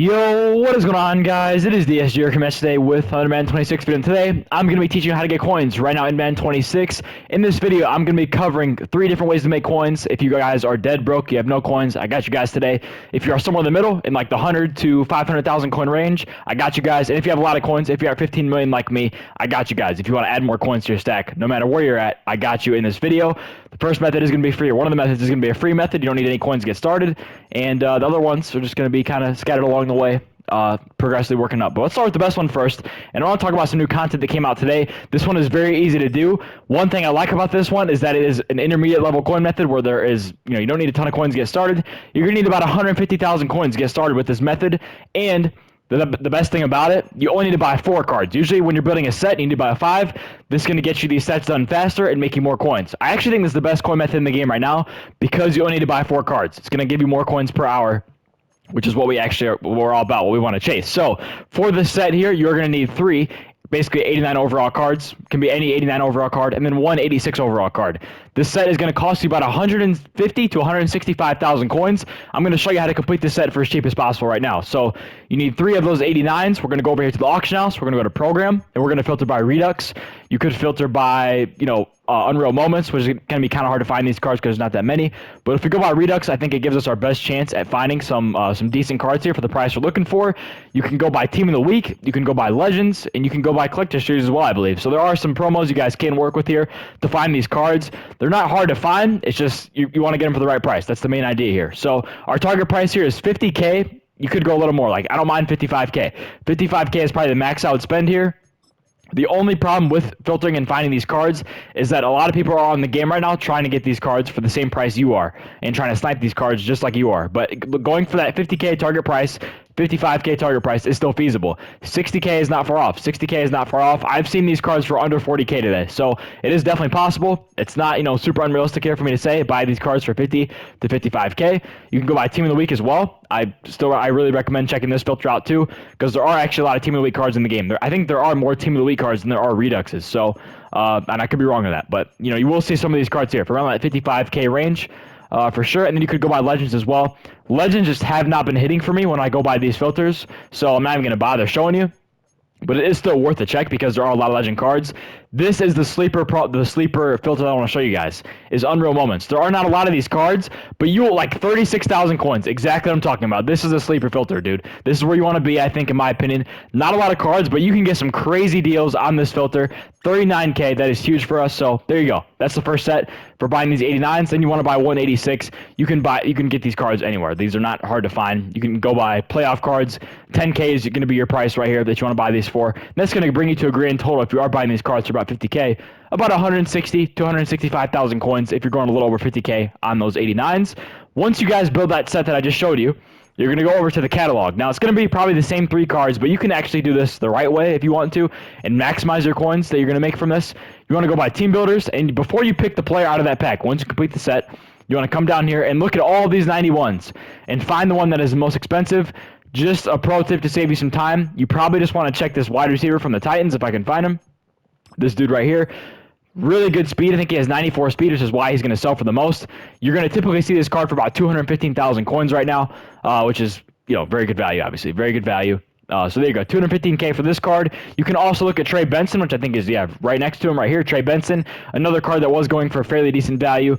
Yo, what is going on, guys? It is the SGR Command today with another Madden 26 video. And today, I'm going to be teaching you how to get coins right now in Madden 26. In this video, I'm going to be covering 3 different ways to make coins. If you guys are dead broke, you have no coins, I got you guys today. If you are somewhere in the middle, in like the 100 to 500,000 coin range, I got you guys. And if you have a lot of coins, if you are 15 million like me, I got you guys. If you want to add more coins to your stack, no matter where you're at, I got you in this video. The first method is going to be free, or one of the methods is going to be a free method. You don't need any coins to get started. And the other ones are just going to be kind of scattered along the way. Progressively working up. But let's start with the best one first. And I want to talk about some new content that came out today. This one is very easy to do. One thing I like about this one is that it is an intermediate level coin method where there is, you don't need a ton of coins to get started. You're going to need about 150,000 coins to get started with this method. And the best thing about it, you only need to buy 4 cards. Usually when you're building a set, you need to buy 5. This is going to get you these sets done faster and make you more coins. I actually think this is the best coin method in the game right now because you only need to buy 4 cards. It's going to give you more coins per hour, which is what we're all about, what we want to chase. So for this set here, you're going to need 3, basically 89 overall cards. Can be any 89 overall card, and then 1 86 overall card. This set is going to cost you about 150 to 165,000 coins. I'm going to show you how to complete this set for as cheap as possible right now. So you need 3 of those 89s. We're going to go over here to the auction house. We're going to go to program, and we're going to filter by Redux. You could filter by, Unreal Moments, which is going to be kind of hard to find these cards because there's not that many. But if we go by Redux, I think it gives us our best chance at finding some decent cards here for the price we're looking for. You can go by Team of the Week, you can go by Legends, and you can go by Collector Series as well, I believe. So there are some promos you guys can work with here to find these cards. They're not hard to find. It's just you want to get them for the right price. That's the main idea here. So our target price here is 50K. You could go a little more. Like, I don't mind 55K. 55K is probably the max I would spend here. The only problem with filtering and finding these cards is that a lot of people are on the game right now trying to get these cards for the same price you are and trying to snipe these cards just like you are. But going for that 50K target price, 55K target price is still feasible. 60K is not far off. 60K is not far off. I've seen these cards for under 40K today. So it is definitely possible. It's not, super unrealistic here for me to say buy these cards for 50 to 55K. You can go buy Team of the Week as well. I really recommend checking this filter out too, because there are actually a lot of Team of the Week cards in the game. I think there are more Team of the Week cards than there are Reduxes. So, and I could be wrong on that, but you will see some of these cards here for around that 55K range. For sure, and then you could go by Legends as well. Legends just have not been hitting for me when I go by these filters, so I'm not even going to bother showing you. But it is still worth a check because there are a lot of Legend cards. This is the sleeper filter that I want to show you guys, is Unreal Moments. There are not a lot of these cards, but you will like 36,000 coins. Exactly what I'm talking about. This is a sleeper filter, dude. This is where you want to be, I think, in my opinion. Not a lot of cards, but you can get some crazy deals on this filter. 39K, that is huge for us. So there you go. That's the first set for buying these 89s. Then you want to buy 186. You can get these cards anywhere. These are not hard to find. You can go buy playoff cards. 10K is going to be your price right here that you want to buy these for. And that's going to bring you to a grand total if you are buying these cards for about 50K, about 160 to 165,000 coins if you're going a little over 50K on those 89s. Once you guys build that set that I just showed you, you're going to go over to the catalog. Now, it's going to be probably the same 3 cards, but you can actually do this the right way if you want to and maximize your coins that you're going to make from this. You want to go by Team Builders, and before you pick the player out of that pack, once you complete the set, you want to come down here and look at all these 91s and find the one that is the most expensive. Just a pro tip to save you some time. You probably just want to check this wide receiver from the Titans if I can find him. This dude right here. Really good speed. I think he has 94 speed, which is why he's going to sell for the most. You're going to typically see this card for about 215,000 coins right now, which is, very good value, obviously. Very good value. So there you go, 215K for this card. You can also look at Trey Benson, which I think is, right next to him right here, Trey Benson. Another card that was going for a fairly decent value.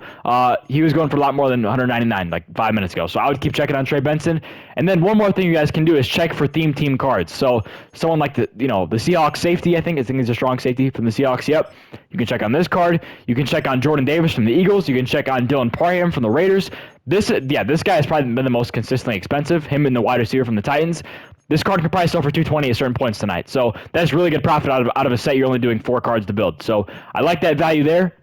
He was going for a lot more than 199 like 5 minutes ago. So I would keep checking on Trey Benson. And then one more thing you guys can do is check for theme team cards. So someone like the Seahawks safety, I think he's a strong safety from the Seahawks. Yep. You can check on this card. You can check on Jordan Davis from the Eagles. You can check on Dylan Parham from the Raiders. This guy has probably been the most consistently expensive, him and the wide receiver from the Titans. This card can probably sell for 220 at certain points tonight. So that's really good profit out of a set you're only doing 4 cards to build. So I like that value there.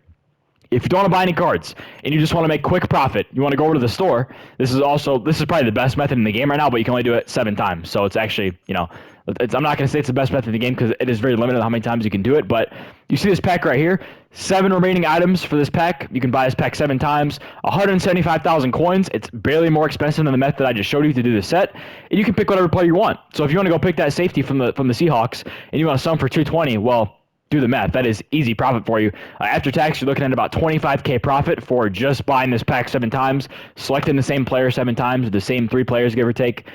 If you don't want to buy any cards and you just want to make quick profit, you want to go over to the store. This is probably the best method in the game right now, but you can only do it 7 times. So it's actually, I'm not going to say it's the best method in the game because it is very limited how many times you can do it. But you see this pack right here, 7 remaining items for this pack. You can buy this pack 7 times, 175,000 coins. It's barely more expensive than the method I just showed you to do the set. And you can pick whatever player you want. So if you want to go pick that safety from the Seahawks and you want to sell him for 220, well, do the math. That is easy profit for you. After tax, you're looking at about 25K profit for just buying this pack 7 times, selecting the same player 7 times, the same 3 players, give or take,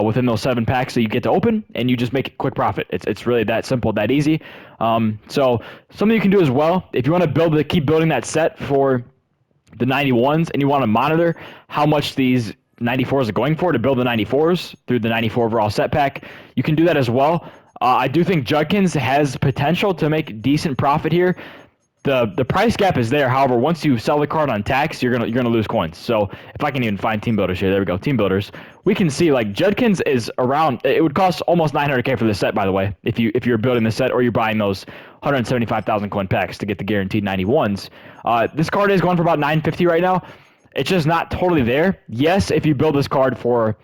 within those 7 packs that you get to open, and you just make a quick profit. It's really that simple, that easy. So something you can do as well, if you want to keep building that set for the 91s and you want to monitor how much these 94s are going for to build the 94s through the 94 overall set pack, you can do that as well. I do think Judkins has potential to make decent profit here. The price gap is there. However, once you sell the card on tax, you're gonna lose coins. So if I can even find team builders here, there we go, team builders. We can see like Judkins is around. It would cost almost 900K for this set, by the way, if you're building the set or you're buying those 175,000 coin packs to get the guaranteed 91s. This card is going for about 950 right now. It's just not totally there. Yes, if you build this card for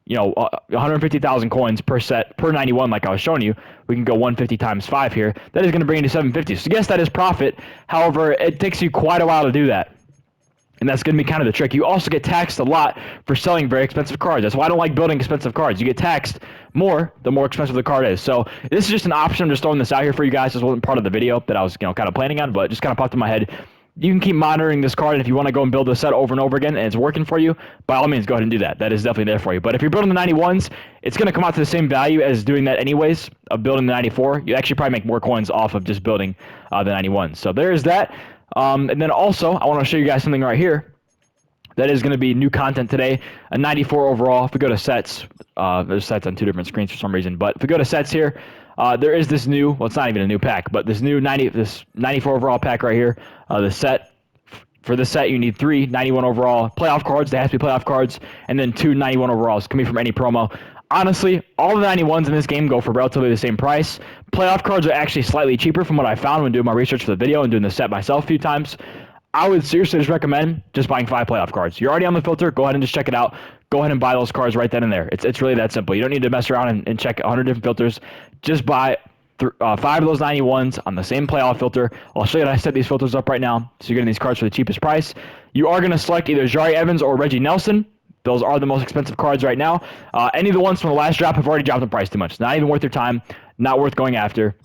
150,000 coins per set, per 91, like I was showing you, we can go 150 times 5 here. That is going to bring you to 750. So yes, that is profit. However, it takes you quite a while to do that. And that's going to be kind of the trick. You also get taxed a lot for selling very expensive cards. That's why I don't like building expensive cards. You get taxed more the more expensive the card is. So this is just an option. I'm just throwing this out here for you guys. This wasn't part of the video that I was kind of planning on, but it just kind of popped in my head. You can keep monitoring this card, and if you want to go and build a set over and over again and it's working for you, by all means, go ahead and do that. That is definitely there for you. But if you're building the 91s, it's going to come out to the same value as doing that anyways, of building the 94. You actually probably make more coins off of just building the 91s. So there is that. And then also, I want to show you guys something right here. That is going to be new content today, a 94 overall. If we go to sets, there's sets on 2 different screens for some reason. But if we go to sets here, there is this new, well, it's not even a new pack, but this new 94 overall pack right here. The set, for this set, you need 3 91 overall playoff cards. They have to be playoff cards, and then 2 91 overalls. Can be from any promo. Honestly, all the 91s in this game go for relatively the same price. Playoff cards are actually slightly cheaper from what I found when doing my research for the video and doing the set myself a few times. I would seriously just recommend just buying 5 playoff cards. You're already on the filter. Go ahead and just check it out. Go ahead and buy those cards right then and there. It's really that simple. You don't need to mess around and check 100 different filters. Just buy 5 of those 91s on the same playoff filter. I'll show you how I set these filters up right now. So you're getting these cards for the cheapest price. You are going to select either Jari Evans or Reggie Nelson. Those are the most expensive cards right now. Any of the ones from the last drop have already dropped in price too much. Not even worth your time. Not worth going after.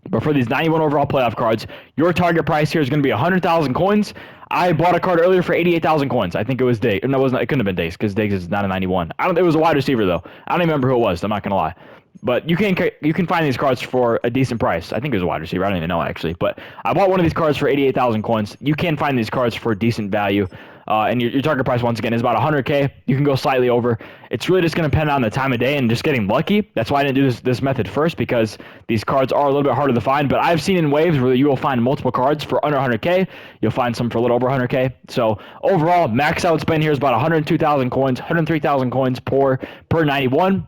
But for these 91 overall playoff cards, your target price here is going to be 100,000 coins. I bought a card earlier for 88,000 coins. I think it was Diggs. No, it wasn't. It couldn't have been Diggs because Diggs is not a 91. It was a wide receiver though. I don't even remember who it was. I'm not gonna lie. But you can find these cards for a decent price. I think it was a wide receiver. I don't even know actually. But I bought one of these cards for 88,000 coins. You can find these cards for decent value. And your target price, once again, is about 100K. You can go slightly over. It's really just going to depend on the time of day and just getting lucky. That's why I didn't do this method first, because these cards are a little bit harder to find. But I've seen in waves where you will find multiple cards for under 100K. You'll find some for a little over 100K. So overall, max out spend here is about 102,000 coins, 103,000 coins per 91.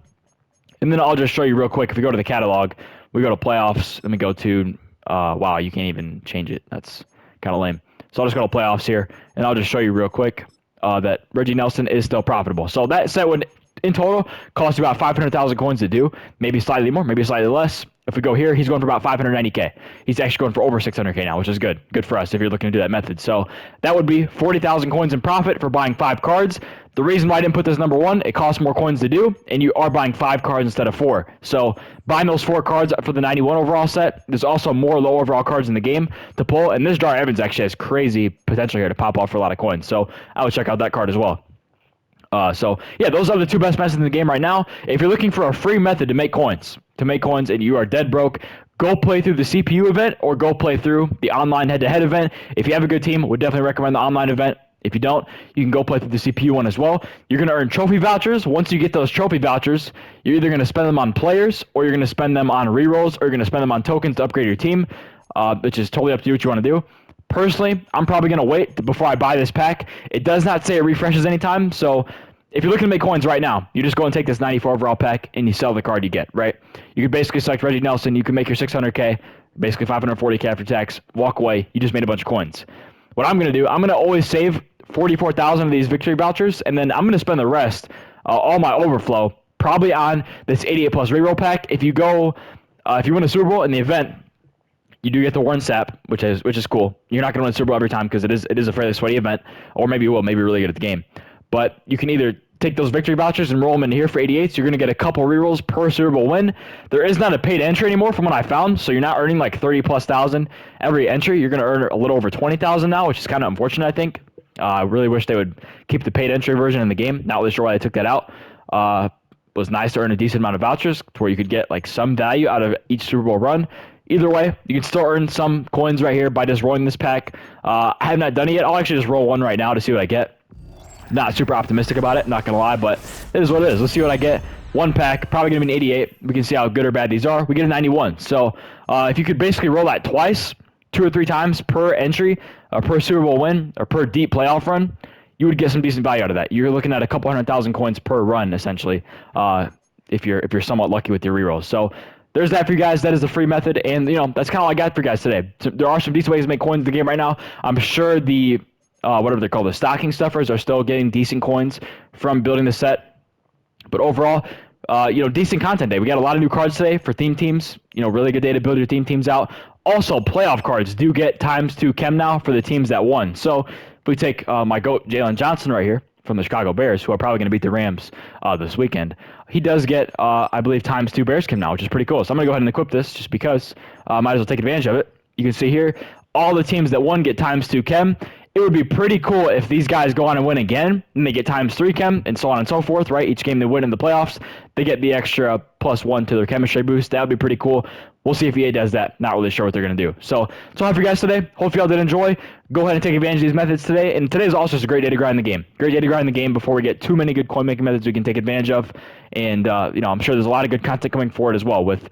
And then I'll just show you real quick. If we go to the catalog, we go to playoffs. Let me go to, wow, you can't even change it. That's kind of lame. So I'll just go to playoffs here, and I'll just show you real quick that Reggie Nelson is still profitable. So that set would, in total, cost you about 500,000 coins to do, maybe slightly more, maybe slightly less. If we go here, he's going for about 590K. He's actually going for over 600K now, which is good. Good for us if you're looking to do that method. So that would be 40,000 coins in profit for buying 5 cards. The reason why I didn't put this number 1, it costs more coins to do, and you are buying 5 cards instead of 4. So buying those 4 cards for the 91 overall set, there's also more low overall cards in the game to pull, and this Jari Evans actually has crazy potential here to pop off for a lot of coins. So I would check out that card as well. So yeah, those are the 2 best methods in the game right now. If you're looking for a free method to make coins, and you are dead broke, go play through the CPU event or go play through the online head-to-head event. If you have a good team, would definitely recommend the online event. If you don't, you can go play through the CPU one as well. You're going to earn trophy vouchers. Once you get those trophy vouchers, you're either going to spend them on players, or you're going to spend them on rerolls, or you're going to spend them on tokens to upgrade your team, which is totally up to you what you want to do. Personally, I'm probably going to wait before I buy this pack. It does not say it refreshes anytime, so if you're looking to make coins right now, you just go and take this 94 overall pack and you sell the card you get, right? You can basically select Reggie Nelson. You can make your 600K, basically 540K after tax, walk away. You just made a bunch of coins. What I'm going to do, I'm going to always save 44,000 of these victory vouchers, and then I'm going to spend the rest, all my overflow, probably on this 88 plus reroll pack. If you go, if you win a Super Bowl in the event, you do get the Warren Sapp, which is cool. You're not going to win a Super Bowl every time because it is a fairly sweaty event, or maybe you will, maybe you're really good at the game. But you can either take those victory vouchers and roll them in here for 88s. You're going to get a couple rerolls per Super Bowl win. There is not a paid entry anymore from what I found, so you're not earning like 30 plus thousand every entry. You're going to earn a little over 20,000 now, which is kind of unfortunate, I think. I really wish they would keep the paid entry version in the game. Not really sure why they took that out. It was nice to earn a decent amount of vouchers to where you could get like some value out of each Super Bowl run. Either way, you can still earn some coins right here by just rolling this pack. I have not done it yet. I'll actually just roll one right now to see what I get. Not super optimistic about it, not gonna lie, but it is what it is. Let's see what I get. One pack, probably gonna be an 88. We can see how good or bad these are. We get a 91. So if you could basically roll that twice, 2 or 3 times per entry, per Super Bowl win, or per deep playoff run, you would get some decent value out of that. You're looking at a couple 100,000 coins per run, essentially, if you're somewhat lucky with your rerolls. So there's that for you guys. That is the free method, and that's kind of all I got for you guys today. So there are some decent ways to make coins in the game right now. I'm sure the whatever they're called, the stocking stuffers are still getting decent coins from building the set. But overall, decent content day. We got a lot of new cards today for theme teams. Really good day to build your theme teams out. Also, playoff cards do get ×2 chem now for the teams that won. So if we take my GOAT, Jalen Johnson right here from the Chicago Bears, who are probably going to beat the Rams this weekend, he does get, I believe, ×2 Bears chem now, which is pretty cool. So I'm going to go ahead and equip this just because might as well take advantage of it. You can see here, all the teams that won get ×2 chem. It would be pretty cool if these guys go on and win again, and they get ×3 chem, and so on and so forth, right? Each game they win in the playoffs, they get the extra +1 to their chemistry boost. That would be pretty cool. We'll see if EA does that. Not really sure what they're going to do. So that's all I have for you guys today. Hope y'all did enjoy. Go ahead and take advantage of these methods today. And today is also just a great day to grind the game. Great day to grind the game before we get too many good coin-making methods we can take advantage of. And, I'm sure there's a lot of good content coming forward as well with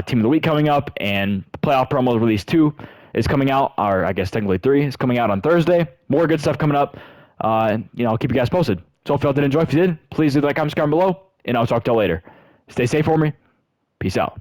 Team of the Week coming up, and playoff promo release 2 is coming out, or I guess technically 3 is coming out on Thursday. More good stuff coming up. I'll keep you guys posted. So if y'all did enjoy, if you did, please leave a like, comment, subscribe below, and I'll talk to y'all later. Stay safe for me. Peace out.